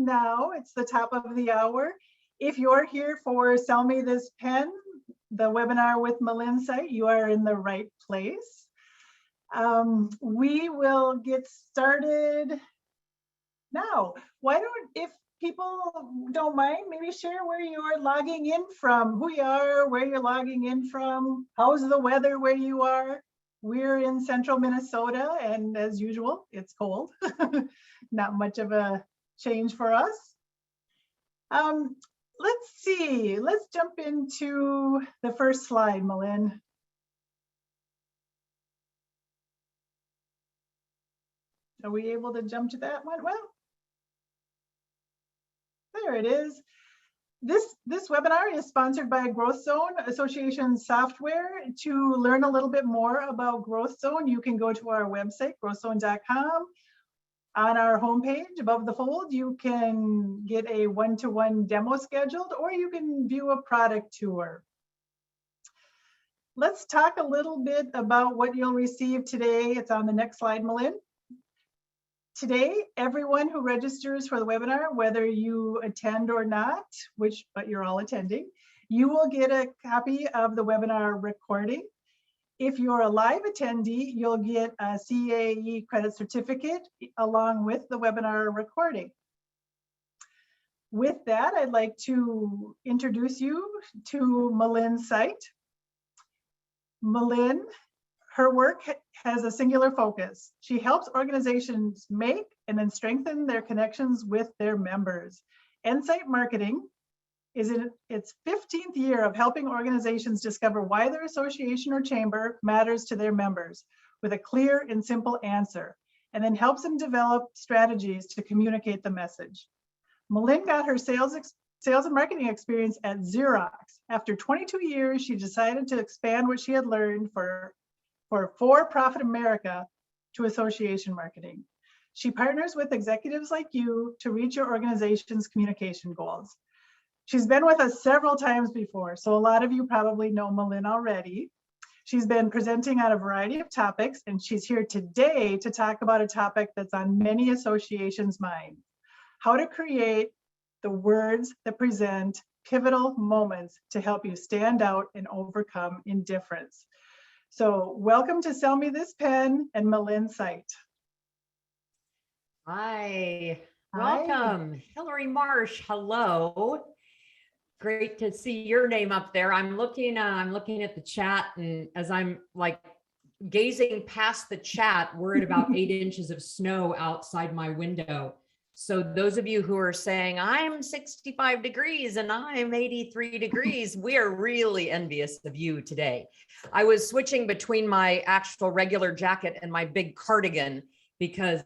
now. It's the top of the hour. If you're here for Sell Me This Pen, the webinar with Melynn Sight, you are in the right place. We will get started now. Why don't, if people don't mind, maybe share where you are logging in from, who you are, where you're logging in from, how's the weather where you are. We're in central Minnesota, and as usual, it's cold. Not much of a change for us. Let's see, let's jump into the first slide, Melynn. Are we able to jump to that one? Well, there it is. This webinar is sponsored by GrowthZone Association software. To learn a little bit more about GrowthZone, you can go to our website, growthzone.com. On our homepage above the fold, you can get a one-to-one demo scheduled, or you can view a product tour. Let's talk a little bit about what you'll receive today. It's on the next slide, Melynn. Today, everyone who registers for the webinar, whether you attend or not, but you're all attending, you will get a copy of the webinar recording. If you're a live attendee, you'll get a CAE credit certificate along with the webinar recording. With that, I'd like to introduce you to Melynn Sight. Melynn, her work has a singular focus. She helps organizations make and then strengthen their connections with their members. Insight Marketing is in its 15th year of helping organizations discover why their association or chamber matters to their members with a clear and simple answer, and then helps them develop strategies to communicate the message. Melynn got her sales and marketing experience at Xerox. After 22 years, she decided to expand what she had learned for-profit America to association marketing. She partners with executives like you to reach your organization's communication goals. She's been with us several times before, so a lot of you probably know Melynn already. She's been presenting on a variety of topics, and she's here today to talk about a topic that's on many associations' minds: how to create the words that present pivotal moments to help you stand out and overcome indifference. So welcome to Sell Me This Pen and Melynn Sight. Hi, welcome. Hillary Marsh, hello. Great to see your name up there. I'm looking at the chat, and as I'm like gazing past the chat, we're at about 8 inches of snow outside my window. So those of you who are saying, I'm 65 degrees and I'm 83 degrees, we are really envious of you today. I was switching between my actual regular jacket and my big cardigan because,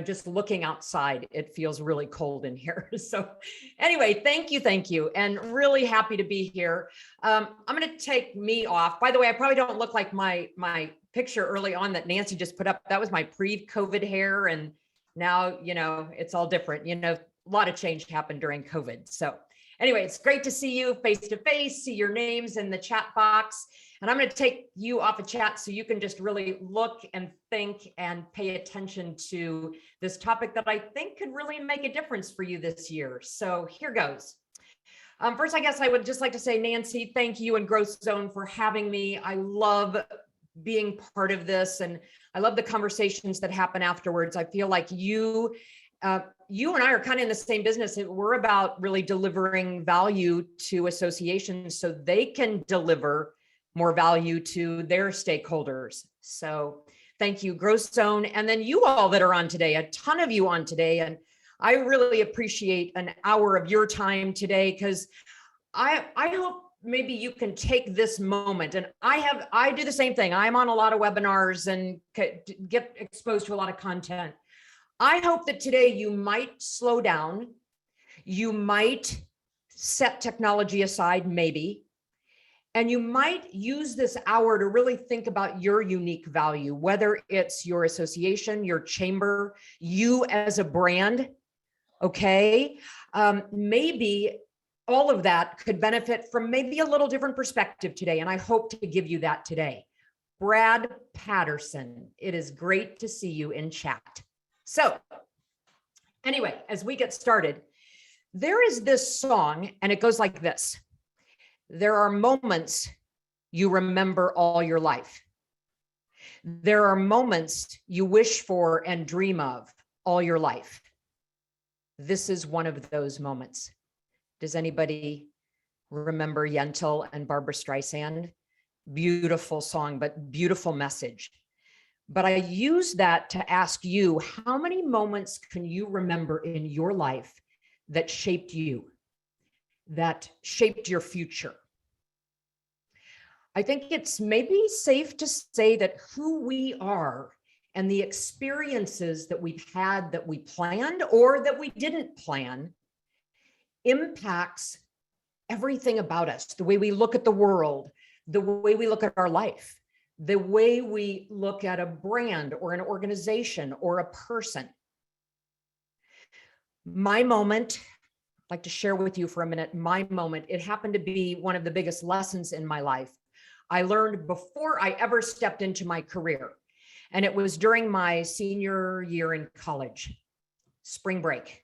just looking outside, it feels really cold in here. So anyway, thank you. And really happy to be here. I'm going to take me off. By the way, I probably don't look like my picture early on that Nancy just put up. That was my pre-COVID hair. And now, it's all different. A lot of change happened during COVID. So anyway, it's great to see you face to face, see your names in the chat box. And I'm going to take you off of chat so you can just really look and think and pay attention to this topic that I think could really make a difference for you this year. So here goes. First, I guess I would just like to say, Nancy, thank you and GrowthZone for having me. I love being part of this, and I love the conversations that happen afterwards. I feel like you and I are kind of in the same business. We're about really delivering value to associations so they can deliver more value to their stakeholders. So thank you, GrowthZone, and then you all that are on today, a ton of you on today. And I really appreciate an hour of your time today, because I hope maybe you can take this moment, and I do the same thing. I'm on a lot of webinars and get exposed to a lot of content. I hope that today you might slow down. You might set technology aside, maybe, and you might use this hour to really think about your unique value, whether it's your association, your chamber, you as a brand, okay? Maybe all of that could benefit from maybe a little different perspective today, and I hope to give you that today. Brad Patterson, it is great to see you in chat. So Anyway, as we get started, there is this song, and it goes like this. There are moments you remember all your life. There are moments you wish for and dream of all your life. This is one of those moments. Does anybody remember Yentl and Barbara Streisand? Beautiful song, but beautiful message. But I use that to ask you, how many moments can you remember in your life that shaped you, that shaped your future? I think it's maybe safe to say that who we are and the experiences that we've had that we planned or that we didn't plan impacts everything about us, the way we look at the world, the way we look at our life, the way we look at a brand or an organization or a person. My moment, I'd like to share with you for a minute, my moment, it happened to be one of the biggest lessons in my life. I learned before I ever stepped into my career. And it was during my senior year in college, spring break.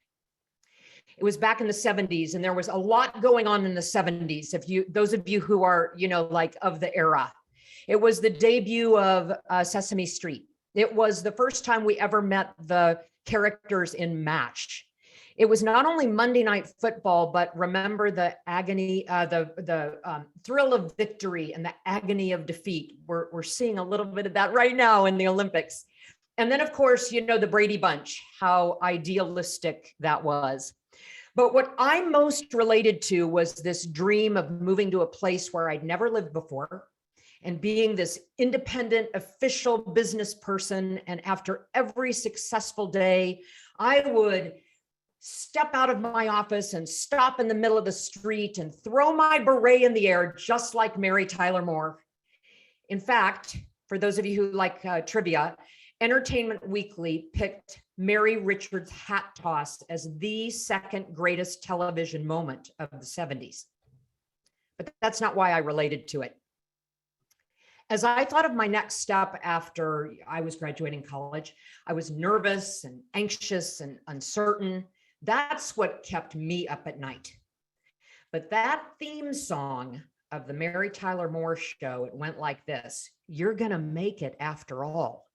It was back in the 70s, and there was a lot going on in the 70s. Those of you who are, like of the era, it was the debut of Sesame Street. It was the first time we ever met the characters in MASH. It was not only Monday Night Football, but remember the agony, the thrill of victory and the agony of defeat. We're seeing a little bit of that right now in the Olympics. And then, of course, the Brady Bunch, how idealistic that was. But what I most related to was this dream of moving to a place where I'd never lived before and being this independent, official business person. And after every successful day, I would step out of my office and stop in the middle of the street and throw my beret in the air, just like Mary Tyler Moore. In fact, for those of you who like trivia, Entertainment Weekly picked Mary Richards' hat toss as the second greatest television moment of the 70s. But that's not why I related to it. As I thought of my next step after I was graduating college, I was nervous and anxious and uncertain. That's what kept me up at night. But that theme song of the Mary Tyler Moore Show, it went like this: "You're gonna make it after all."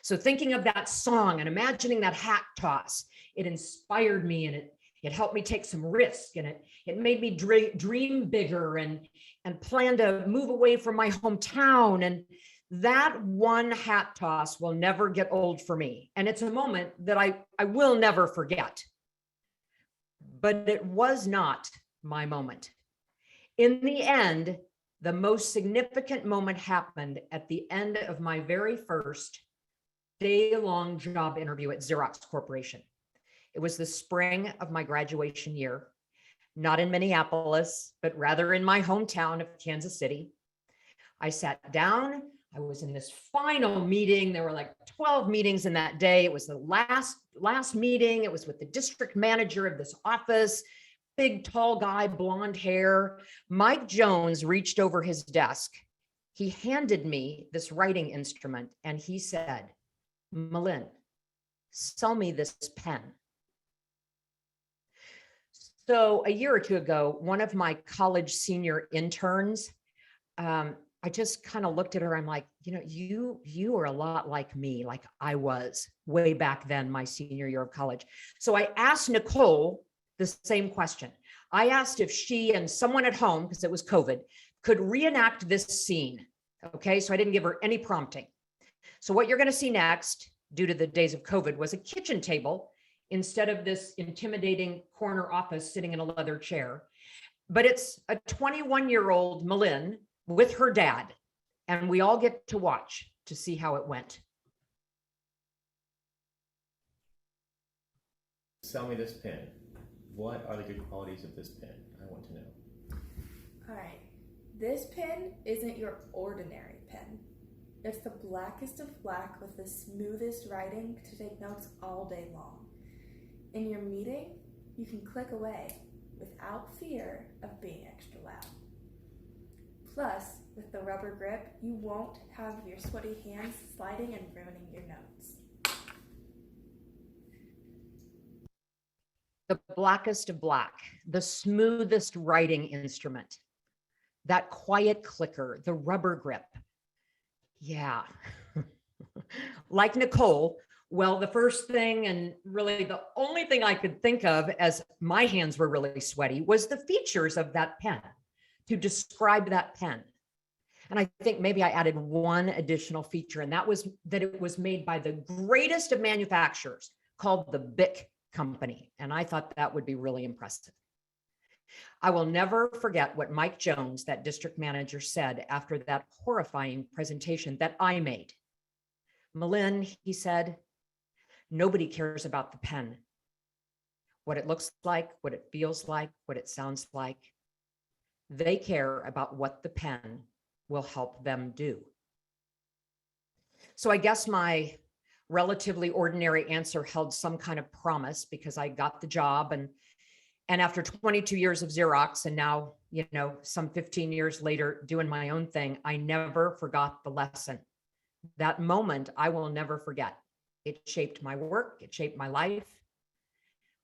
So thinking of that song and imagining that hat toss, it inspired me, and it helped me take some risk, and it made me dream bigger and plan to move away from my hometown. And that one hat toss will never get old for me. And it's a moment that I will never forget. But it was not my moment. In the end, the most significant moment happened at the end of my very first day-long job interview at Xerox Corporation. It was the spring of my graduation year, not in Minneapolis, but rather in my hometown of Kansas City. I sat down. I was in this final meeting. There were like 12 meetings in that day. It was the last meeting. It was with the district manager of this office, big, tall guy, blonde hair. Mike Jones reached over his desk. He handed me this writing instrument, and he said, "Melynn, sell me this pen." So a year or two ago, one of my college senior interns, I just kind of looked at her. I'm like, you are a lot like me, like I was way back then, my senior year of college. So I asked Nicole the same question. I asked if she and someone at home, because it was COVID, could reenact this scene. Okay, so I didn't give her any prompting. So what you're going to see next, due to the days of COVID, was a kitchen table instead of this intimidating corner office sitting in a leather chair. But it's a 21-year-old Melynn with her dad, and we all get to watch to see how it went. Sell me this pen. What are the good qualities of this pen? I want to know. All right, this pen isn't your ordinary pen. It's the blackest of black with the smoothest writing to take notes all day long. In your meeting, you can click away without fear of being extra loud. Plus, with the rubber grip, you won't have your sweaty hands sliding and ruining your notes. the blackest of black, the smoothest writing instrument, that quiet clicker, the rubber grip. Yeah. Like Nicole, well, the first thing and really the only thing I could think of as my hands were really sweaty was the features of that pen to describe that pen. And I think maybe I added one additional feature, and that was that it was made by the greatest of manufacturers called the Bic Company. And I thought that would be really impressive. I will never forget what Mike Jones, that district manager, said after that horrifying presentation that I made. Melynn, he said, nobody cares about the pen, what it looks like, what it feels like, what it sounds like. They care about what the pen will help them do. So I guess my relatively ordinary answer held some kind of promise because I got the job, and after 22 years of Xerox and now, some 15 years later doing my own thing, I never forgot the lesson. That moment I will never forget. It shaped my work, it shaped my life.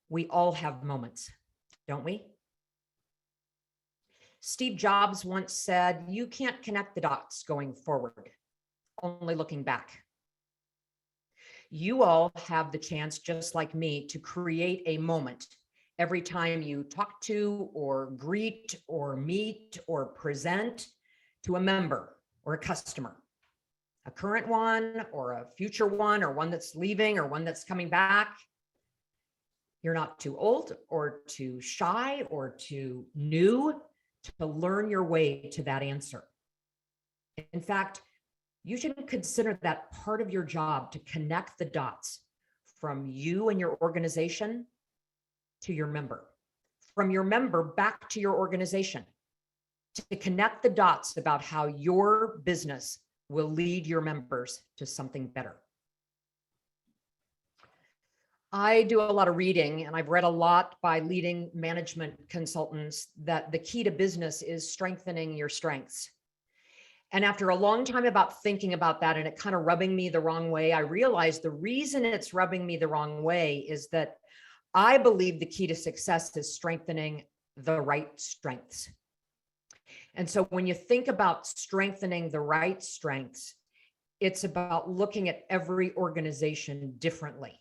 We all have moments, don't we? Steve Jobs once said, you can't connect the dots going forward, only looking back. You all have the chance, just like me, to create a moment every time you talk to or greet or meet or present to a member or a customer, a current one or a future one or one that's leaving or one that's coming back. You're not too old or too shy or too new to learn your way to that answer. In fact, you should consider that part of your job to connect the dots from you and your organization to your member, from your member back to your organization, to connect the dots about how your business will lead your members to something better. I do a lot of reading, and I've read a lot by leading management consultants that the key to business is strengthening your strengths. And after a long time about thinking about that and it kind of rubbing me the wrong way, I realized the reason it's rubbing me the wrong way is that I believe the key to success is strengthening the right strengths. And so when you think about strengthening the right strengths, it's about looking at every organization differently.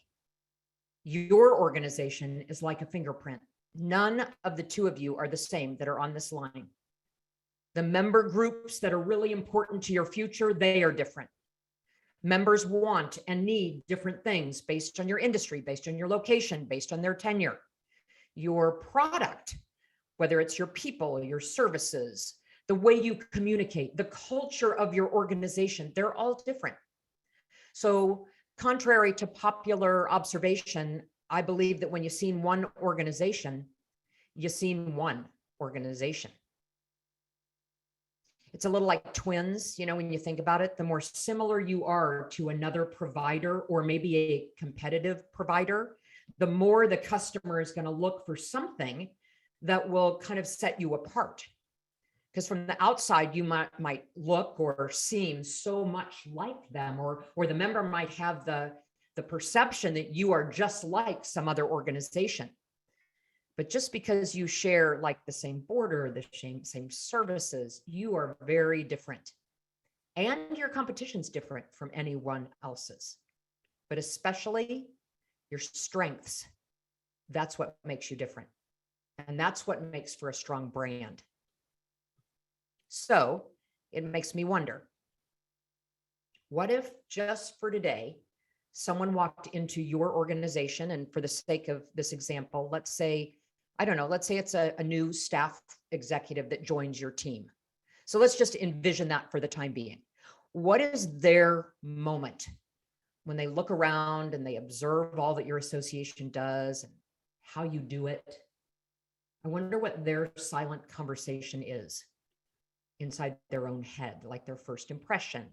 Your organization is like a fingerprint. None of the two of you are the same that are on this line. The member groups that are really important to your future, they are different. Members want and need different things based on your industry, based on your location, based on their tenure. Your product, whether it's your people, your services, the way you communicate, the culture of your organization, they're all different. So contrary to popular observation, I believe that when you've seen one organization, you've seen one organization. It's a little like twins, when you think about it, the more similar you are to another provider or maybe a competitive provider, the more the customer is going to look for something that will kind of set you apart. Because from the outside, you might look or seem so much like them, or the member might have the perception that you are just like some other organization. But just because you share like the same border, the same services, you are very different. And your competition's different from anyone else's. But especially your strengths, that's what makes you different. And that's what makes for a strong brand. So it makes me wonder, what if just for today, someone walked into your organization, and for the sake of this example, let's say it's a new staff executive that joins your team. So let's just envision that for the time being. What is their moment when they look around and they observe all that your association does and how you do it? I wonder what their silent conversation is inside their own head, like their first impression.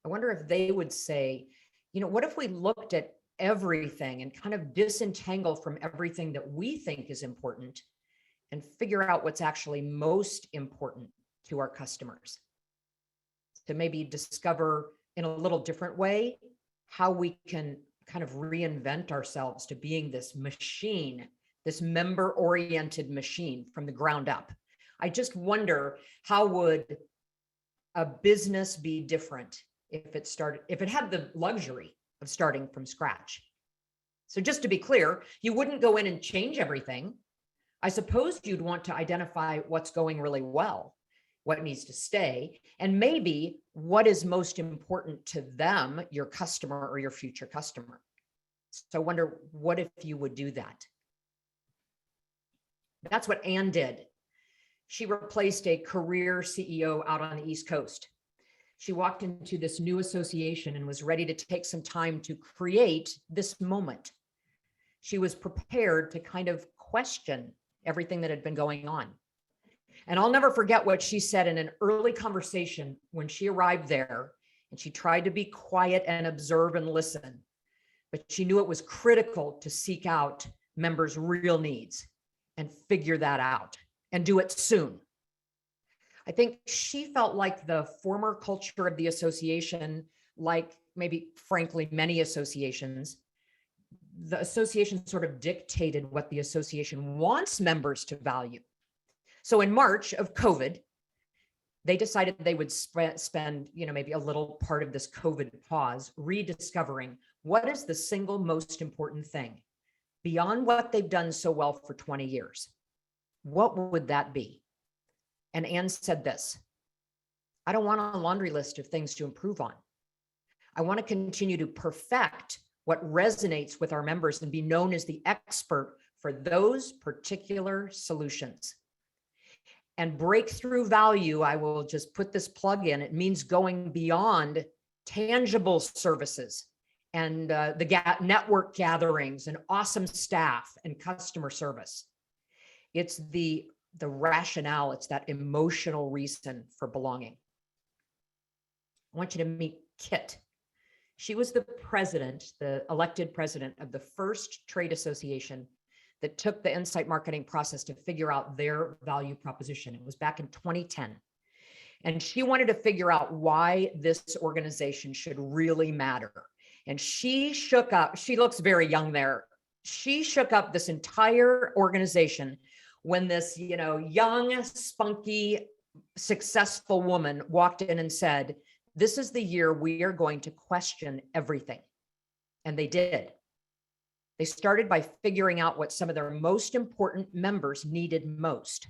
I wonder if they would say, what if we looked at everything and kind of disentangle from everything that we think is important and figure out what's actually most important to our customers, to maybe discover in a little different way how we can kind of reinvent ourselves to being this machine, this member-oriented machine from the ground up. I just wonder, how would a business be different if it had the luxury of starting from scratch? So just to be clear, you wouldn't go in and change everything. I suppose you'd want to identify what's going really well, what needs to stay, and maybe what is most important to them, your customer or your future customer. So I wonder, what if you would do that? That's what Anne did. She replaced a career CEO out on the East Coast. She walked into this new association and was ready to take some time to create this moment. She was prepared to kind of question everything that had been going on. And I'll never forget what she said in an early conversation when she arrived there, and she tried to be quiet and observe and listen, but she knew it was critical to seek out members' real needs and figure that out and do it soon. I think she felt like the former culture of the association, like maybe frankly many associations, the association sort of dictated what the association wants members to value. So in March of COVID, they decided they would spend, maybe a little part of this COVID pause rediscovering what is the single most important thing beyond what they've done so well for 20 years. What would that be? And Anne said this: I don't want a laundry list of things to improve on. I want to continue to perfect what resonates with our members and be known as the expert for those particular solutions. And breakthrough value, I will just put this plug in, it means going beyond tangible services and the network gatherings and awesome staff and customer service. It's the rationale, it's that emotional reason for belonging. I want you to meet Kit. She was the elected president of the first trade association that took the insight marketing process to figure out their value proposition. It was back in 2010. And she wanted to figure out why this organization should really matter. And she shook up, she looks very young there. She shook up this entire organization when this, young, spunky, successful woman walked in and said, this is the year we are going to question everything. And they did. They started by figuring out what some of their most important members needed most.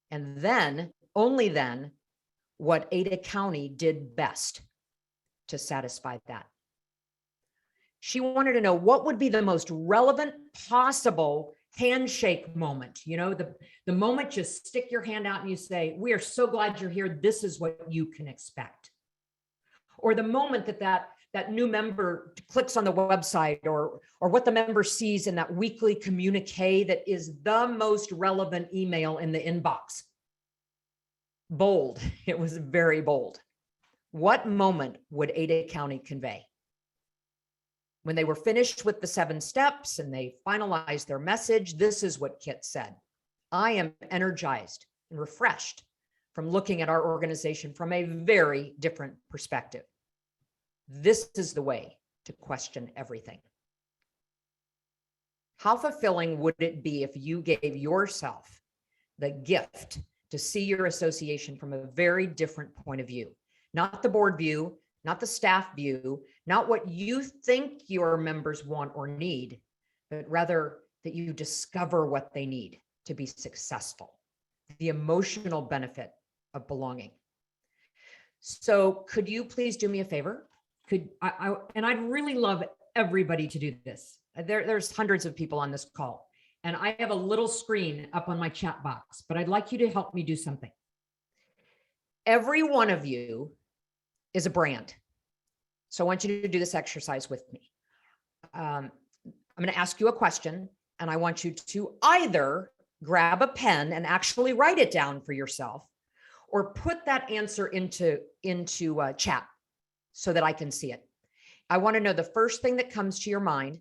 And then, only then, what Ada County did best to satisfy that. She wanted to know what would be the most relevant possible handshake moment. The moment you stick your hand out and you say, we are so glad you're here. This is what you can expect. Or the moment that new member clicks on the website, or what the member sees in that weekly communique that is the most relevant email in the inbox. Bold. It was very bold. What moment would Ada County convey? When they were finished with the 7 steps and they finalized their message, this is what Kit said: I am energized and refreshed from looking at our organization from a very different perspective. This is the way to question everything. How fulfilling would it be if you gave yourself the gift to see your association from a very different point of view? Not the board view, not the staff view, not what you think your members want or need, but rather that you discover what they need to be successful, the emotional benefit of belonging. So could you please do me a favor? And I'd really love everybody to do this. There's hundreds of people on this call, and I have a little screen up on my chat box, but I'd like you to help me do something. Every one of you is a brand. So I want you to do this exercise with me. I'm going to ask you a question, and I want you to either grab a pen and actually write it down for yourself, or put that answer into chat so that I can see it. I want to know the first thing that comes to your mind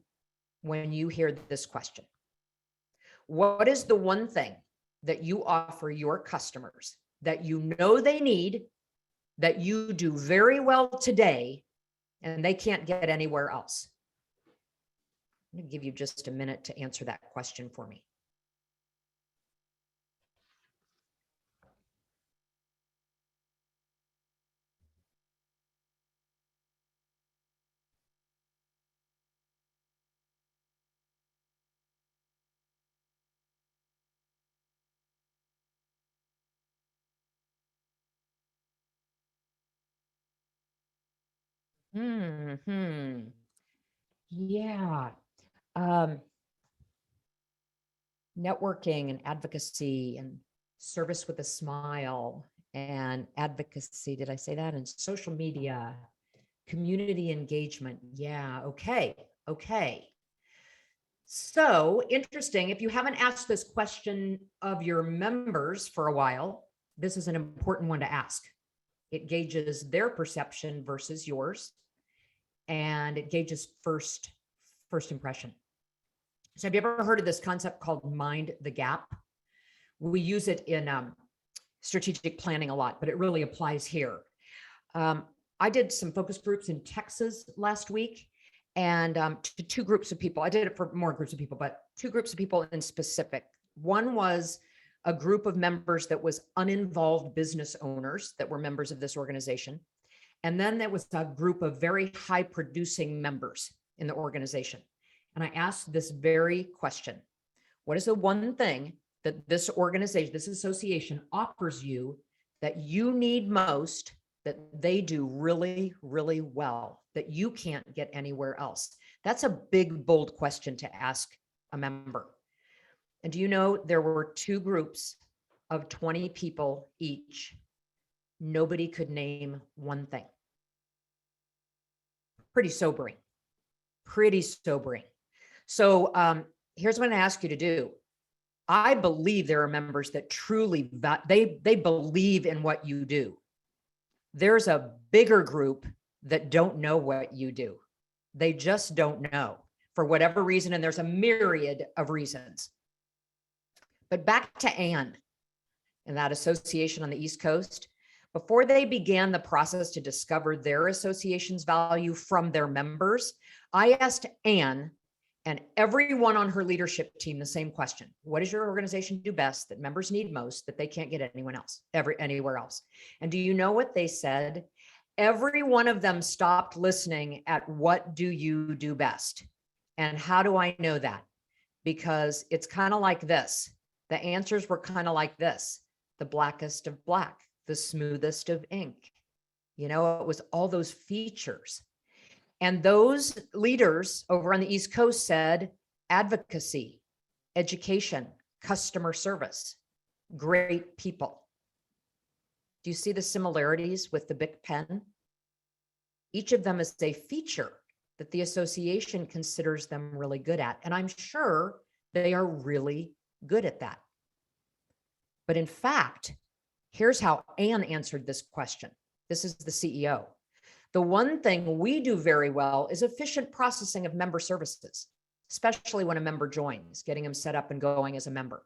when you hear this question. What is the one thing that you offer your customers that you know they need, that you do very well today, and they can't get anywhere else? I'm going to give you just a minute to answer that question for me. Yeah. Networking and advocacy and service with a smile and advocacy. Did I say that? And social media, community engagement. Yeah. Okay. Okay. So interesting. If you haven't asked this question of your members for a while, this is an important one to ask. It gauges their perception versus yours, and it gauges first impression. So have you ever heard of this concept called mind the gap? We use it in strategic planning a lot, but it really applies here. I did some focus groups in Texas last week, and to two groups of people. I did it for more groups of people, but two groups of people in specific. One was a group of members that was uninvolved business owners that were members of this organization. And then there was a group of very high producing members in the organization. And I asked this very question: what is the one thing that this organization, this association offers you that you need most, that they do really, really well, that you can't get anywhere else? That's a big, bold question to ask a member. And do you know there were two groups of 20 people each? Nobody could name one thing. Pretty sobering. Pretty sobering. So here's what I'm going to ask you to do. I believe there are members that truly, they believe in what you do. There's a bigger group that don't know what you do. They just don't know for whatever reason, and there's a myriad of reasons. But back to Anne and that association on the East Coast. Before they began the process to discover their association's value from their members, I asked Anne and everyone on her leadership team the same question: what does your organization do best that members need most that they can't get anywhere else? And do you know what they said? Every one of them stopped listening at what do you do best? And how do I know that? Because it's kind of like this. The answers were kind of like this: the blackest of black, the smoothest of ink. You know, it was all those features. And those leaders over on the East Coast said advocacy, education, customer service, great people. Do you see the similarities with the Bic pen? Each of them is a feature that the association considers them really good at. And I'm sure they are really good at that. But in fact, here's how Anne answered this question. This is the CEO. The one thing we do very well is efficient processing of member services, especially when a member joins, getting them set up and going as a member.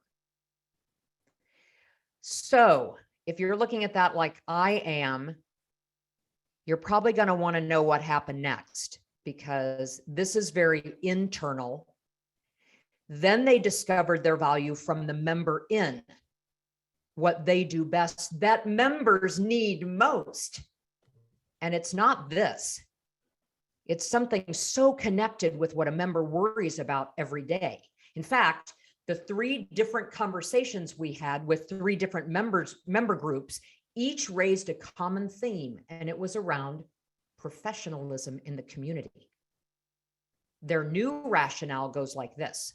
So if you're looking at that like I am, you're probably going to want to know what happened next, because this is very internal. Then they discovered their value from the member in, what they do best that members need most. And it's not this. It's something so connected with what a member worries about every day. In fact, the three different conversations we had with three different member groups, each raised a common theme, and it was around professionalism in the community. Their new rationale goes like this: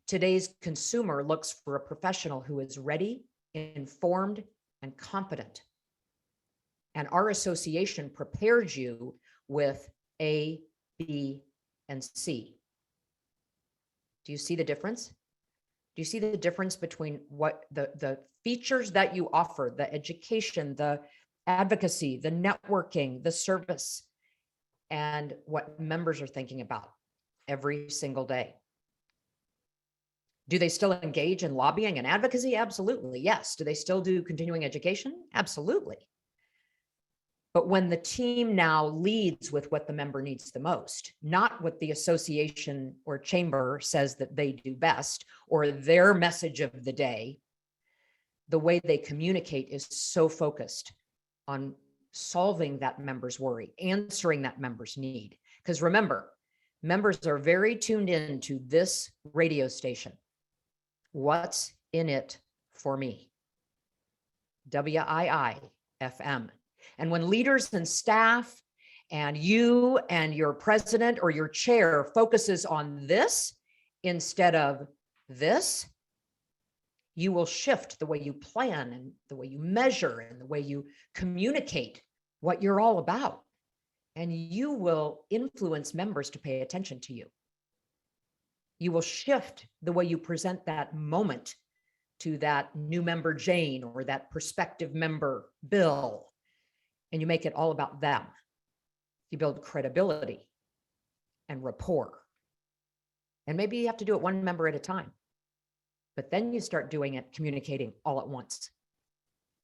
today's consumer looks for a professional who is ready, informed, and competent. And our association prepares you with A, B, and C. Do you see the difference? Do you see the difference between what the features that you offer, the education, the advocacy, the networking, the service, and what members are thinking about every single day? Do they still engage in lobbying and advocacy? Absolutely, yes. Do they still do continuing education? Absolutely. But when the team now leads with what the member needs the most, not what the association or chamber says that they do best or their message of the day, the way they communicate is so focused on solving that member's worry, answering that member's need. Because remember, members are very tuned in to this radio station. What's in it for me? WII-FM. And when leaders and staff and you and your president or your chair focuses on this instead of this, you will shift the way you plan and the way you measure and the way you communicate what you're all about. And you will influence members to pay attention to you. You will shift the way you present that moment to that new member Jane or that prospective member Bill, and you make it all about them. You build credibility and rapport. And maybe you have to do it one member at a time, but then you start doing it, communicating all at once.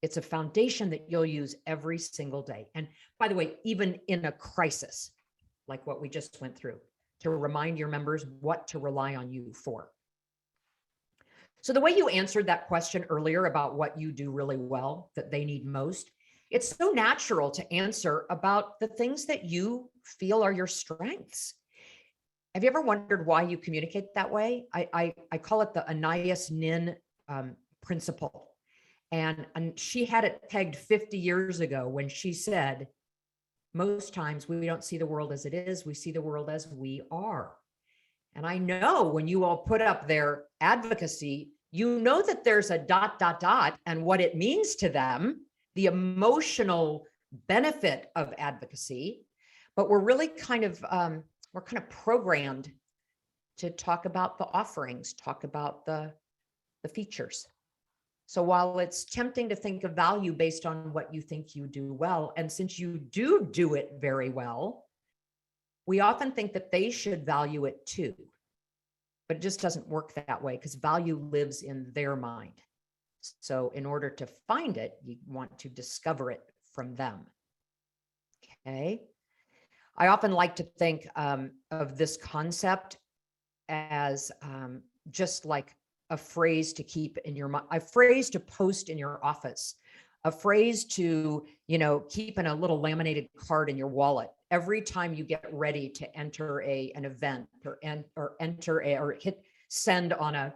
It's a foundation that you'll use every single day. And by the way, even in a crisis, like what we just went through, to remind your members what to rely on you for. So the way you answered that question earlier about what you do really well, that they need most, it's so natural to answer about the things that you feel are your strengths. Have you ever wondered why you communicate that way? I call it the Anais Nin principle. And she had it pegged 50 years ago when she said, most times we don't see the world as it is, we see the world as we are. And I know when you all put up their advocacy, you know that there's a ... and what it means to them, the emotional benefit of advocacy, but we're really kind of programmed to talk about the offerings, talk about the features. So while it's tempting to think of value based on what you think you do well, and since you do it very well, we often think that they should value it too. But it just doesn't work that way because value lives in their mind. So in order to find it, you want to discover it from them. Okay. I often like to think of this concept as just like a phrase to keep in your mind, a phrase to post in your office, a phrase to, keep in a little laminated card in your wallet every time you get ready to enter an event or hit send on an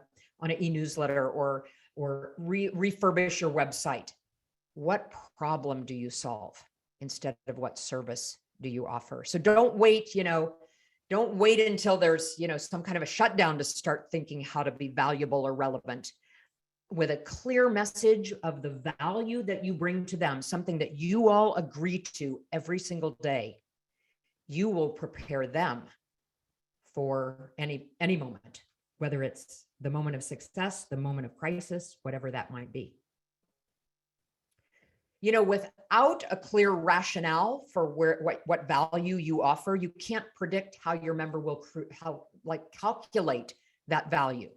e-newsletter or refurbish your website. What problem do you solve instead of what service do you offer? So don't wait, don't wait until there's, some kind of a shutdown to start thinking how to be valuable or relevant. With a clear message of the value that you bring to them, something that you all agree to every single day, you will prepare them for any moment, whether it's the moment of success, the moment of crisis, whatever that might be. Without a clear rationale for what value you offer, you can't predict how your member will calculate that value.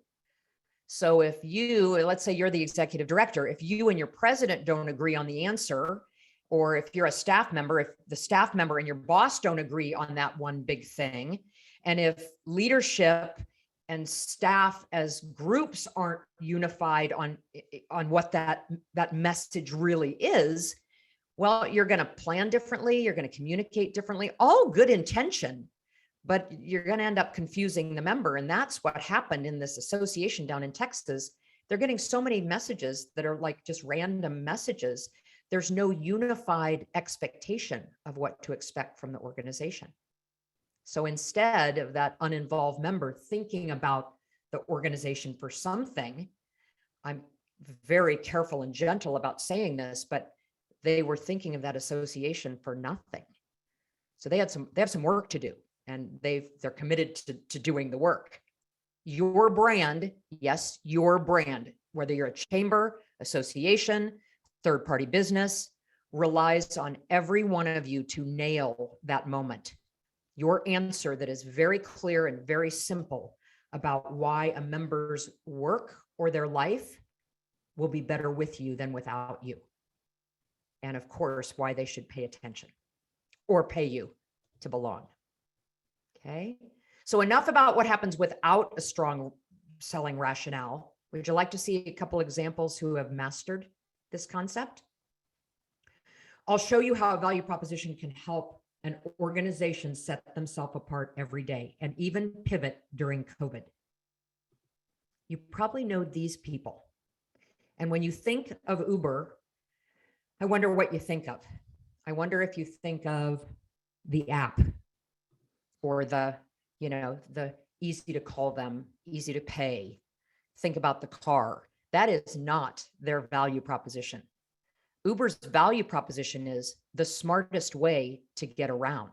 So if let's say you're the executive director, if you and your president don't agree on the answer, or if you're a staff member, if the staff member and your boss don't agree on that one big thing, and if leadership and staff as groups aren't unified on what that message really is, well, you're going to plan differently, you're going to communicate differently, all good intention, but you're going to end up confusing the member. And that's what happened in this association down in Texas. They're getting so many messages that are like just random messages. There's no unified expectation of what to expect from the organization. So instead of that uninvolved member thinking about the organization for something, I'm very careful and gentle about saying this, but they were thinking of that association for nothing. So they have some work to do, and they're committed to doing the work. Your brand, yes, your brand, whether you're a chamber, association, third-party business, relies on every one of you to nail that moment. Your answer that is very clear and very simple about why a member's work or their life will be better with you than without you. and of course, why they should pay attention or pay you to belong. Okay. So enough about what happens without a strong selling rationale. Would you like to see a couple examples who have mastered this concept? I'll show you how a value proposition can help an organization set themselves apart every day and even pivot during COVID. You probably know these people. And when you think of Uber, I wonder what you think of. I wonder if you think of the app or the easy to call them, easy to pay. Think about the car. That is not their value proposition. Uber's value proposition is the smartest way to get around.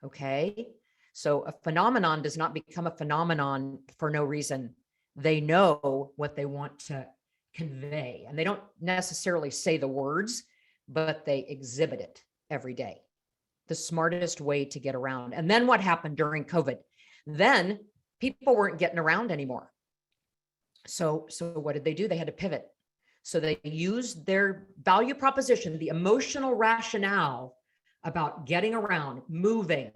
Okay. So a phenomenon does not become a phenomenon for no reason. They know what they want to convey, and they don't necessarily say the words, but they exhibit it every day. The smartest way to get around. And then what happened during COVID? Then people weren't getting around anymore. So what did they do? They had to pivot. So they used their value proposition, the emotional rationale about getting around, moving,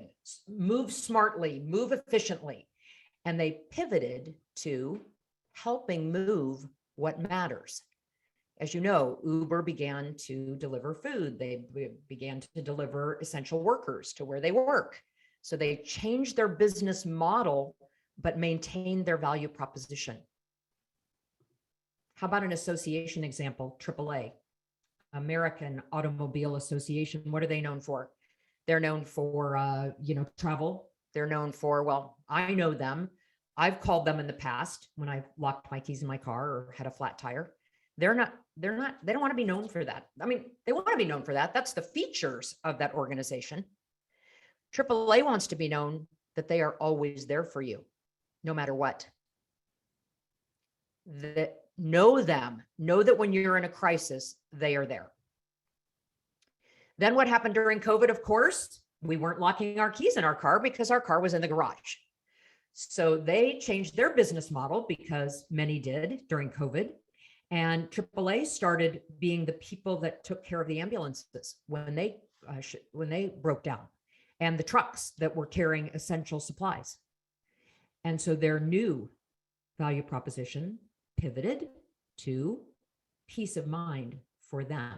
move smartly, move efficiently. And they pivoted to helping move what matters. As you know, Uber began to deliver food. They began to deliver essential workers to where they work. So they changed their business model, but maintained their value proposition. How about an association example? AAA, American Automobile Association. What are they known for? They're known for, travel. They're known for, well, I know them. I've called them in the past when I've locked my keys in my car or had a flat tire. They don't want to be known for that. I mean, they want to be known for that. That's the features of that organization. AAA wants to be known that they are always there for you, no matter what. Know them, know that when you're in a crisis, they are there. Then what happened during COVID? Of course, we weren't locking our keys in our car because our car was in the garage. So they changed their business model, because many did during COVID. And AAA started being the people that took care of the ambulances when they broke down, and the trucks that were carrying essential supplies. And so their new value proposition pivoted to peace of mind for them.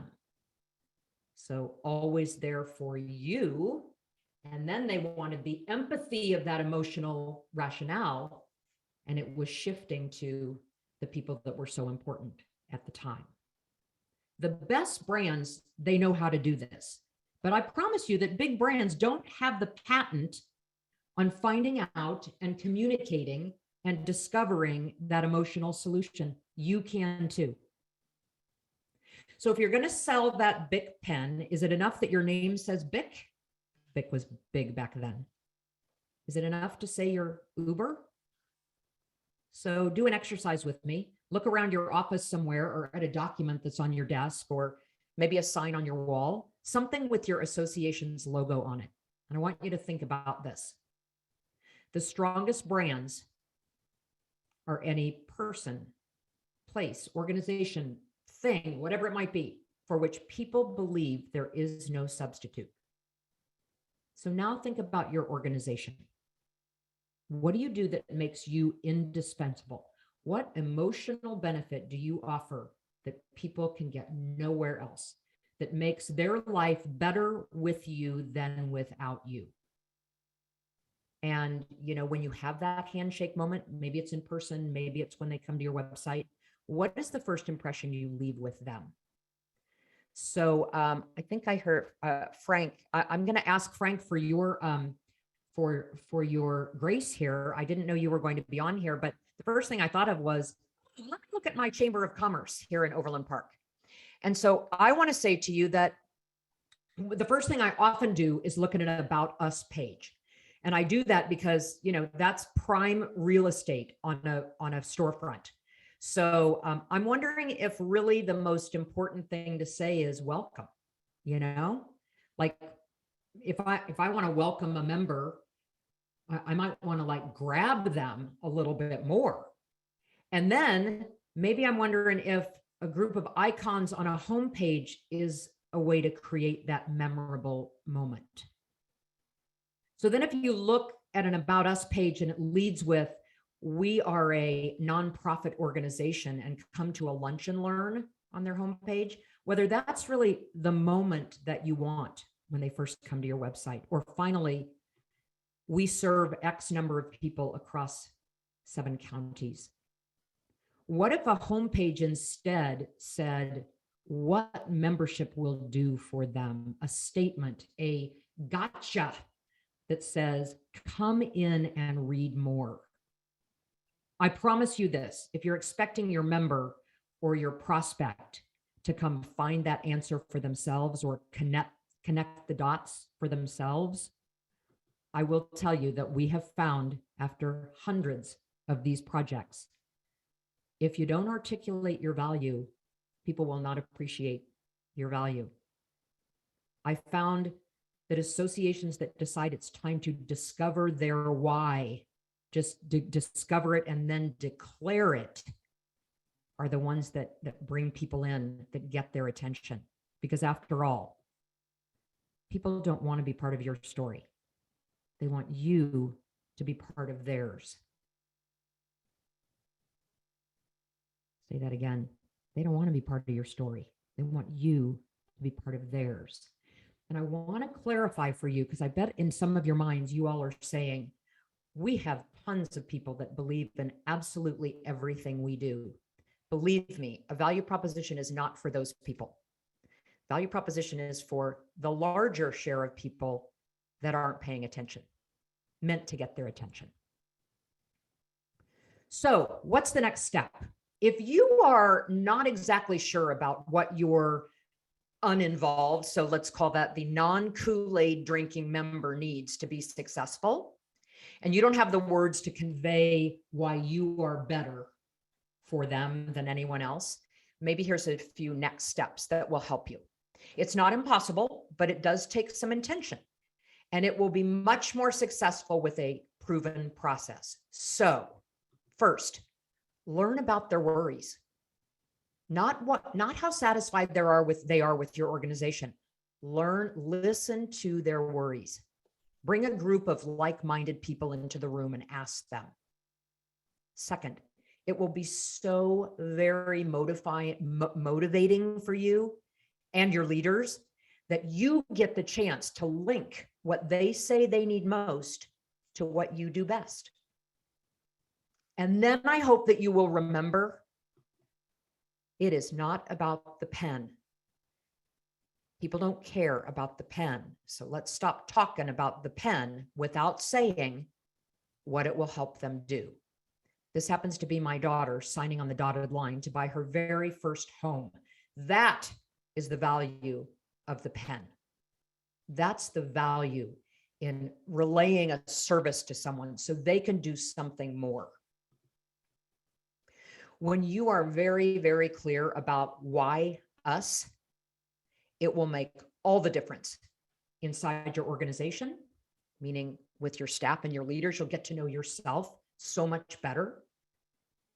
So always there for you. And then they wanted the empathy of that emotional rationale, and it was shifting to the people that were so important at the time. The best brands, they know how to do this, but I promise you that big brands don't have the patent on finding out and communicating and discovering that emotional solution. You can too. So if you're going to sell that Bic pen, is it enough that your name says Bic? Bic was big back then. Is it enough to say you're Uber? So do an exercise with me. Look around your office somewhere, or at a document that's on your desk, or maybe a sign on your wall, something with your association's logo on it. And I want you to think about this. The strongest brands are any person, place, organization, thing, whatever it might be, for which people believe there is no substitute. So now think about your organization. What do you do that makes you indispensable? What emotional benefit do you offer that people can get nowhere else, that makes their life better with you than without you? And, when you have that handshake moment, maybe it's in person, maybe it's when they come to your website, what is the first impression you leave with them? So I think I heard Frank. I'm going to ask Frank for your for your grace here. I didn't know you were going to be on here, but the first thing I thought of was, let me look at my Chamber of Commerce here in Overland Park. And so I want to say to you that the first thing I often do is look at an About Us page. And I do that because, that's prime real estate on a storefront. So I'm wondering if really the most important thing to say is welcome, like if I want to welcome a member, I might want to grab them a little bit more. And then maybe I'm wondering if a group of icons on a homepage is a way to create that memorable moment. So then if you look at an About Us page and it leads with, we are a nonprofit organization, and come to a lunch and learn on their homepage, whether that's really the moment that you want when they first come to your website, or finally, we serve X number of people across 7 counties. What if a homepage instead said what membership will do for them? A statement, a gotcha that says, come in and read more. I promise you this, if you're expecting your member or your prospect to come find that answer for themselves or connect the dots for themselves, I will tell you that we have found, after hundreds of these projects, if you don't articulate your value, people will not appreciate your value. I found that associations that decide it's time to discover their why, just discover it and then declare it, are the ones that bring people in, that get their attention. Because after all, people don't want to be part of your story. They want you to be part of theirs. Say that again. They don't want to be part of your story. They want you to be part of theirs. And I want to clarify for you, because I bet in some of your minds, you all are saying, we have tons of people that believe in absolutely everything we do. Believe me, a value proposition is not for those people. Value proposition is for the larger share of people that aren't paying attention, meant to get their attention. So what's the next step? If you are not exactly sure about what your uninvolved, so let's call that the non-Kool-Aid drinking member needs to be successful, and you don't have the words to convey why you are better for them than anyone else, maybe here's a few next steps that will help you. It's not impossible, but it does take some intention, and it will be much more successful with a proven process. So first, learn about their worries. Not how satisfied they are with your organization. Listen to their worries. Bring a group of like-minded people into the room and ask them. Second, it will be so very motivating for you and your leaders that you get the chance to link what they say they need most to what you do best. And then I hope that you will remember, it is not about the pen. People don't care about the pen. So let's stop talking about the pen without saying what it will help them do. This happens to be my daughter signing on the dotted line to buy her very first home. That is the value of the pen. That's the value in relaying a service to someone so they can do something more. When you are very, very clear about why us, it will make all the difference inside your organization, meaning with your staff and your leaders. You'll get to know yourself so much better.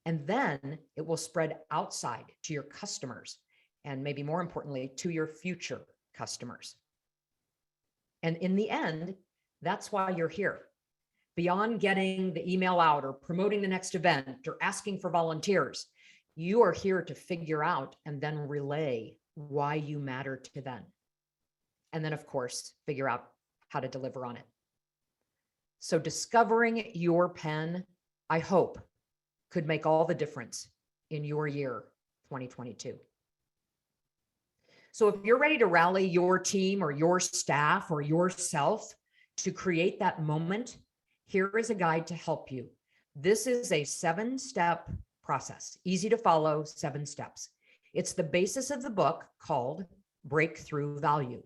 And then it will spread outside to your customers, and maybe more importantly, to your future customers. And in the end, that's why you're here. Beyond getting the email out or promoting the next event or asking for volunteers, you are here to figure out and then relay why you matter to them. And then, of course, figure out how to deliver on it. So discovering your pen, I hope, could make all the difference in your year 2022. So if you're ready to rally your team or your staff or yourself to create that moment, here is a guide to help you. This is a 7-step process, easy to follow, 7 steps. It's the basis of the book called Breakthrough Value.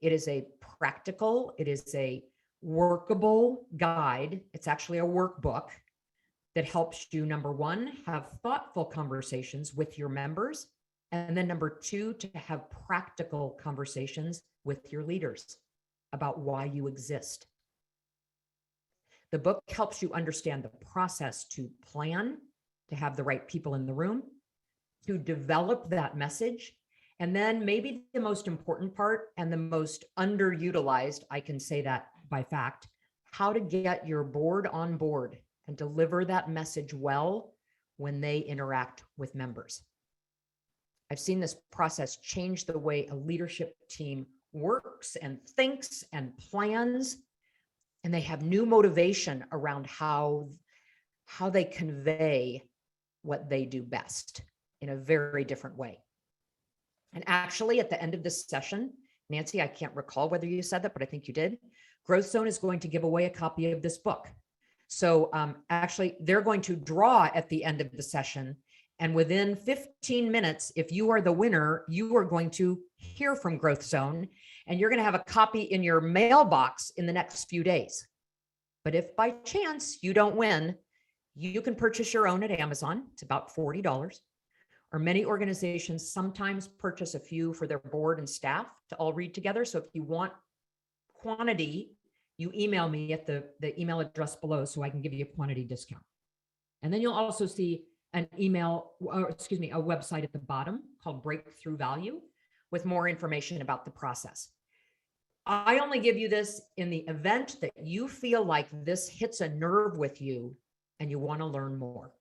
It is a practical, it is a workable guide. It's actually a workbook that helps you, number 1, have thoughtful conversations with your members, and then number 2, to have practical conversations with your leaders about why you exist. The book helps you understand the process to plan, to have the right people in the room, to develop that message, And then maybe the most important part and the most underutilized, I can say that by fact, how to get your board on board and deliver that message well when they interact with members. I've seen this process change the way a leadership team works and thinks and plans, and they have new motivation around how they convey what they do best in a very different way. And actually, at the end of this session, Nancy, I can't recall whether you said that, but I think you did. GrowthZone is going to give away a copy of this book. So actually, they're going to draw at the end of the session. And within 15 minutes, if you are the winner, you are going to hear from GrowthZone, and you're going to have a copy in your mailbox in the next few days. But if by chance you don't win, you can purchase your own at Amazon. It's about $40. Or many organizations sometimes purchase a few for their board and staff to all read together. So if you want quantity, you email me at the email address below so I can give you a quantity discount. And then you'll also see a website at the bottom called Breakthrough Value with more information about the process. I only give you this in the event that you feel like this hits a nerve with you and you want to learn more.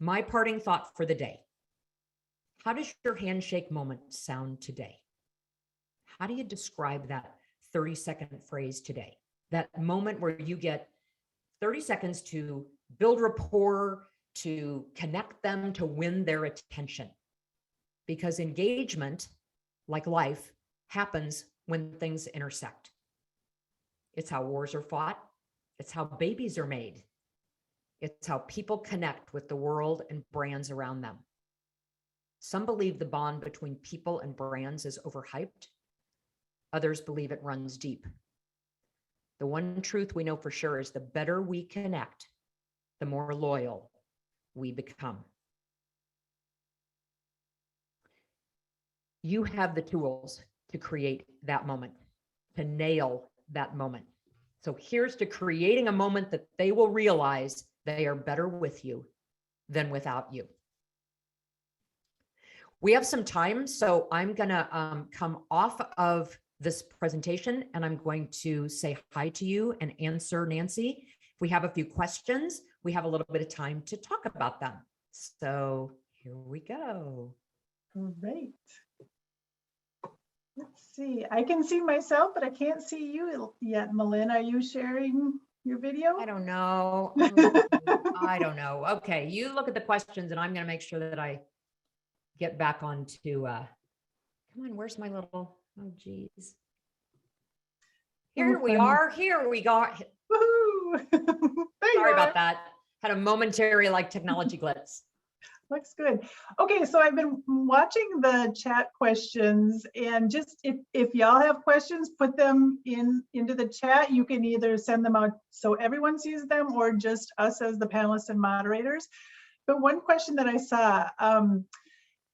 My parting thought for the day. How does your handshake moment sound today? How do you describe that 30-second phrase today? That moment where you get 30 seconds to build rapport, to connect them, to win their attention. Because engagement, like life, happens when things intersect. It's how wars are fought. It's how babies are made. It's how people connect with the world and brands around them. Some believe the bond between people and brands is overhyped. Others believe it runs deep. The one truth we know for sure is the better we connect, the more loyal we become. You have the tools to create that moment, to nail that moment. So here's to creating a moment that they will realize they are better with you than without you. We have some time, so I'm gonna come off of this presentation and I'm going to say hi to you and answer Nancy. If we have a few questions, we have a little bit of time to talk about them. So here we go. Great. Let's see. I can see myself, but I can't see you yet, Melynn. Are you sharing your video? I don't know. I don't know. Okay, you look at the questions and I'm going to make sure that I get back onto, come on, where's my little, oh geez. Here we are, here we go. Woohoo! Sorry about that. Had a momentary technology glitch. Looks good. Okay, so I've been watching the chat questions, and just if y'all have questions, put them into the chat. You can either send them out so everyone sees them or just us as the panelists and moderators. But one question that I saw,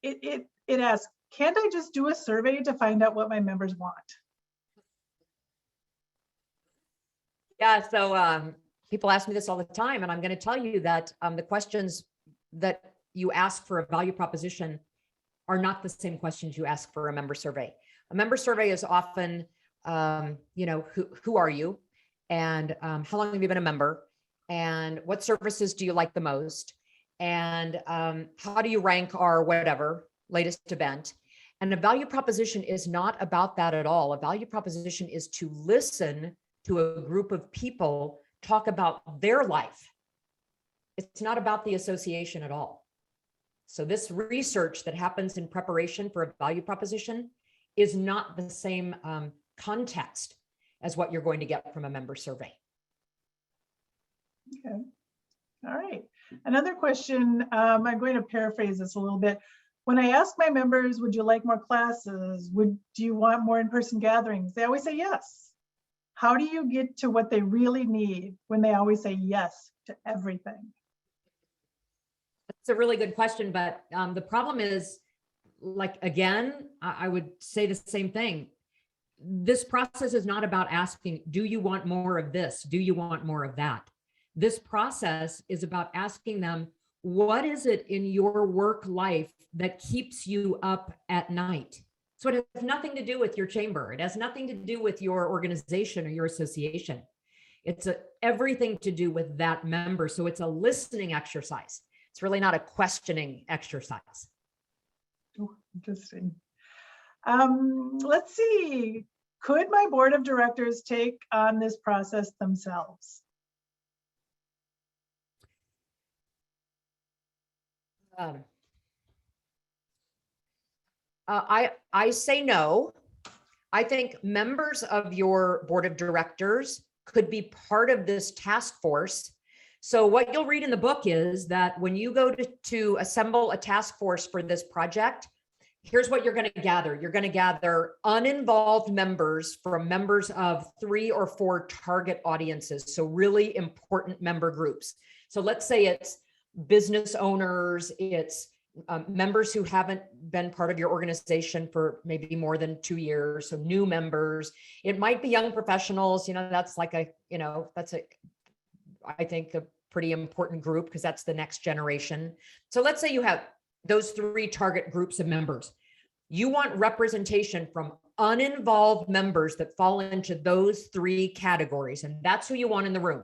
it asked, can't I just do a survey to find out what my members want? Yeah, so people ask me this all the time, and I'm going to tell you that the questions that you ask for a value proposition are not the same questions you ask for a member survey. A member survey is often, who are you? And how long have you been a member? And what services do you like the most? And how do you rank our whatever latest event? And a value proposition is not about that at all. A value proposition is to listen to a group of people talk about their life. It's not about the association at all. So this research that happens in preparation for a value proposition is not the same context as what you're going to get from a member survey. Okay. All right. Another question, I'm going to paraphrase this a little bit. When I ask my members, would you like more classes? Do you want more in-person gatherings? They always say yes. How do you get to what they really need when they always say yes to everything? That's a really good question, but the problem is, again, I would say the same thing. This process is not about asking, do you want more of this? Do you want more of that? This process is about asking them, what is it in your work life that keeps you up at night? So it has nothing to do with your chamber. It has nothing to do with your organization or your association. It's everything to do with that member. So it's a listening exercise. It's really not a questioning exercise. Oh, interesting. Let's see. Could my board of directors take on this process themselves? I say no. I think members of your board of directors could be part of this task force. So what you'll read in the book is that when you go to assemble a task force for this project, here's what you're going to gather. You're going to gather uninvolved members from members of 3 or 4 target audiences. So really important member groups. So let's say it's business owners, it's members who haven't been part of your organization for maybe more than 2 years. So new members, it might be young professionals, that's like I think a pretty important group because that's the next generation. So let's say you have those 3 target groups of members. You want representation from uninvolved members that fall into those 3 categories. And that's who you want in the room.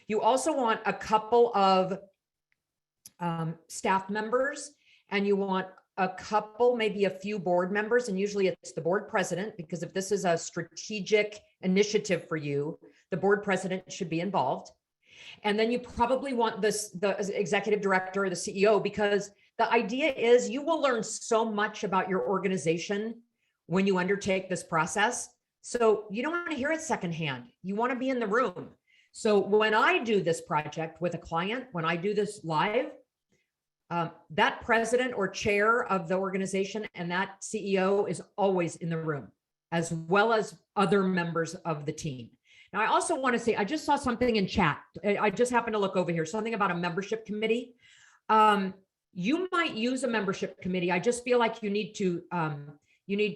You also want a couple of staff members, and you want a couple, maybe a few board members, and usually it's the board president, because if this is a strategic initiative for you, the board president should be involved. And then you probably want the executive director or the CEO, because the idea is you will learn so much about your organization when you undertake this process. So you don't want to hear it secondhand. You want to be in the room. So when I do this project with a client, when I do this live, that president or chair of the organization and that CEO is always in the room, as well as other members of the team. Now, I also want to say, I just saw something in chat. I just happened to look over here, something about a membership committee. You might use a membership committee. I just feel like you need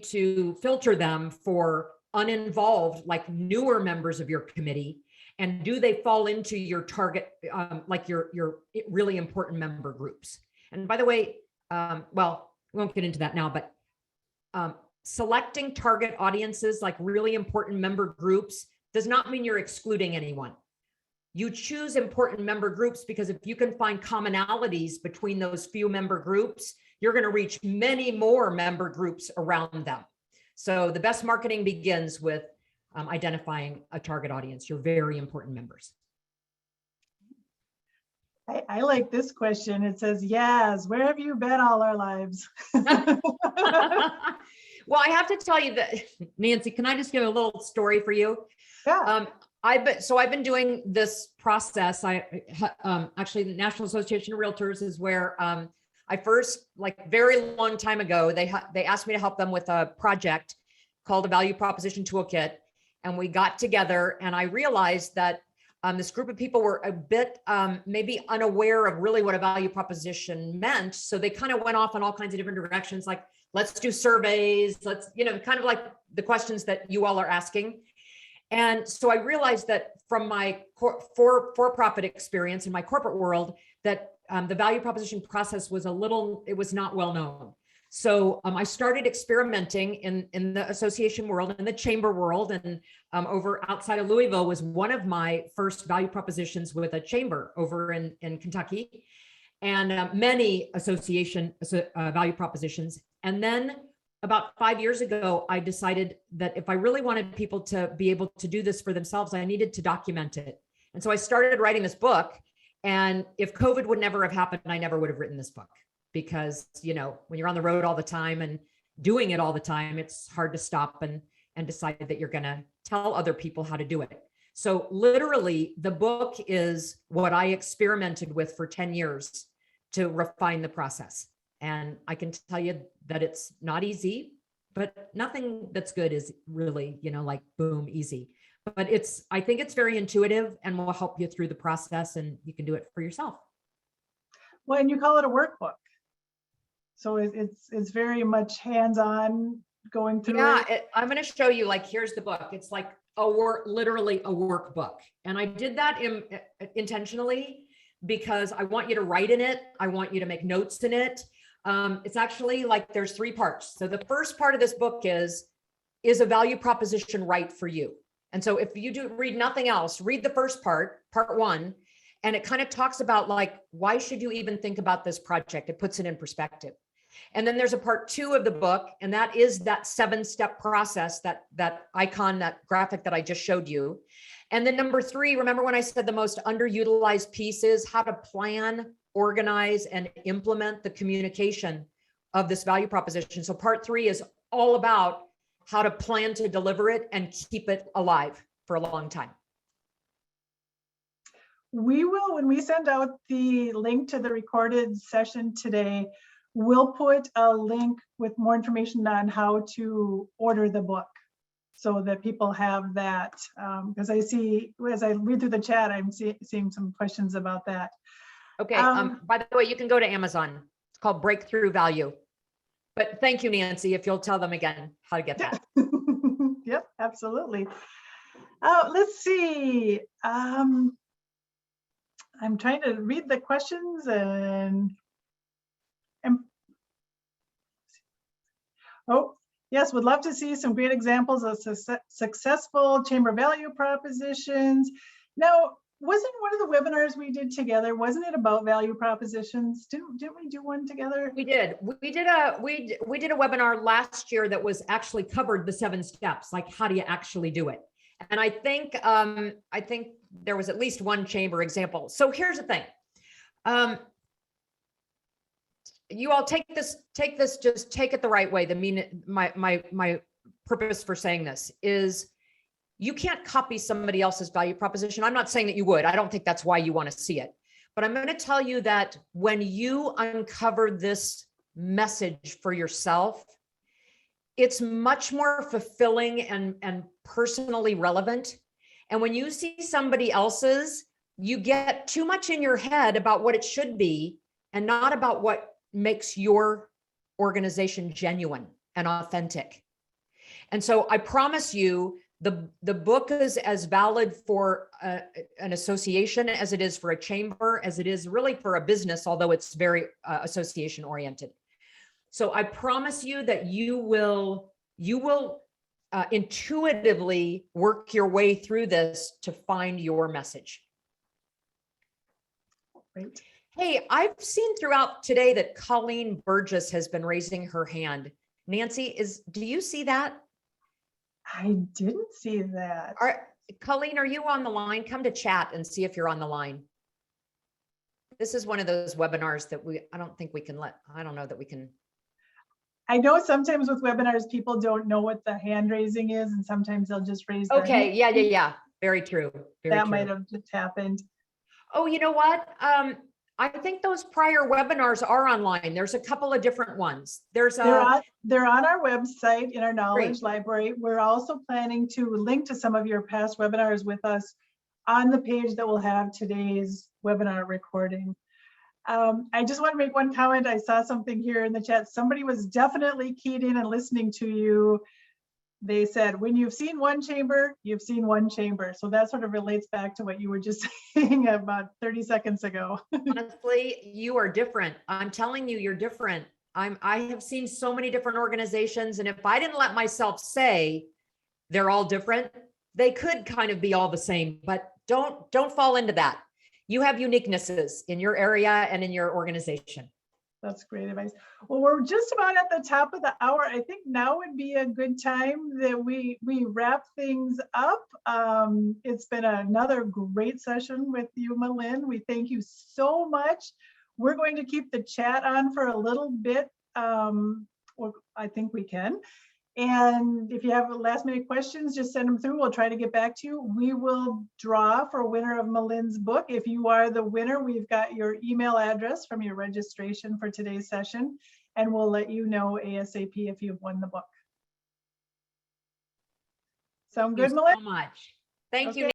to filter them for uninvolved, like newer members of your committee. And do they fall into your target, like your really important member groups? And by the way, well, we won't get into that now, but selecting target audiences, like really important member groups, does not mean you're excluding anyone. You choose important member groups because if you can find commonalities between those few member groups, you're going to reach many more member groups around them. So the best marketing begins with identifying a target audience, your very important members. I like this question. It says, Yaz, where have you been all our lives? Well, I have to tell you that, Nancy, can I just give a little story for you? Yeah. I've been doing this process. Actually, the National Association of Realtors is where I first, like very long time ago, they asked me to help them with a project called a Value Proposition Toolkit. And we got together and I realized that this group of people were a bit maybe unaware of really what a value proposition meant. So they kind of went off in all kinds of different directions, like, let's do surveys, let's, kind of like the questions that you all are asking. And so I realized that from my for-profit experience in my corporate world, that the value proposition process was it was not well known. So I started experimenting in the association world, in the chamber world, and over outside of Louisville was one of my first value propositions with a chamber over in Kentucky, and many association value propositions. And then about 5 years ago, I decided that if I really wanted people to be able to do this for themselves, I needed to document it. And so I started writing this book. And if COVID would never have happened, I never would have written this book. Because, when you're on the road all the time and doing it all the time, it's hard to stop and decide that you're going to tell other people how to do it. So literally, the book is what I experimented with for 10 years to refine the process. And I can tell you that it's not easy, but nothing that's good is really, like boom, easy. But I think it's very intuitive and will help you through the process, and you can do it for yourself. Well, and you call it a workbook. So it's very much hands-on going through it. I'm going to show you, like, here's the book. It's like literally a workbook. And I did that intentionally because I want you to write in it. I want you to make notes in it. It's actually like there's 3 parts. So the first part of this book is a value proposition right for you? And so if you do read nothing else, read the first part 1, and it kind of talks about like, why should you even think about this project? It puts it in perspective. And then there's a part 2 of the book, and that is that 7-step process, that icon, that graphic that I just showed you. And then number 3, remember when I said the most underutilized piece is how to plan, organize, and implement the communication of this value proposition. So part 3 is all about how to plan to deliver it and keep it alive for a long time. We will, when we send out the link to the recorded session today, we'll put a link with more information on how to order the book so that people have that. Because I see, as I read through the chat, I'm seeing some questions about that. Okay, by the way, you can go to Amazon. It's called Breakthrough Value. But thank you, Nancy, if you'll tell them again how to get that. Yep, absolutely. Let's see. I'm trying to read the questions and oh, yes, would love to see some great examples of successful chamber value propositions. Now, wasn't one of the webinars we did together, wasn't it about value propositions? Didn't we do one together? We did. We did a webinar last year that was actually covered the 7 steps, like how do you actually do it? And I think there was at least one chamber example. So here's the thing. You all take this, just take it the right way. My purpose for saying this is you can't copy somebody else's value proposition. I'm not saying that you would. I don't think that's why you want to see it. But I'm going to tell you that when you uncover this message for yourself, it's much more fulfilling and personally relevant. And when you see somebody else's, you get too much in your head about what it should be and not about what makes your organization genuine and authentic. And so I promise you, the book is as valid for an association as it is for a chamber, as it is really for a business, although it's very association oriented. So I promise you that you will intuitively work your way through this to find your message. Great. Hey, I've seen throughout today that Colleen Burgess has been raising her hand. Nancy, do you see that? I didn't see that. Colleen, are you on the line? Come to chat and see if you're on the line. This is one of those webinars that I don't know that we can. I know sometimes with webinars, people don't know what the hand raising is, and sometimes they'll just raise their Okay, hand. yeah. Very true. That might have just happened. Oh, you know what? I think those prior webinars are online. There's a couple of different ones. They're on our website in our knowledge library. We're also planning to link to some of your past webinars with us on the page that will have today's webinar recording. I just want to make one comment. I saw something here in the chat. Somebody was definitely keyed in and listening to you. They said, when you've seen one chamber, you've seen one chamber. So that sort of relates back to what you were just saying about 30 seconds ago. Honestly, you are different. I'm telling you, you're different. I have seen so many different organizations, and if I didn't let myself say they're all different, they could kind of be all the same, but don't fall into that. You have uniquenesses in your area and in your organization. That's great advice. Well, we're just about at the top of the hour. I think now would be a good time that we wrap things up. It's been another great session with you, Melynn. We thank you so much. We're going to keep the chat on for a little bit. Well, I think we can. And if you have last minute questions, just send them through. We'll try to get back to you. We will draw for a winner of Melynn's book. If you are the winner, we've got your email address from your registration for today's session, and we'll let you know ASAP if you've won the book. Sound good, Melynn? So much. Thank you.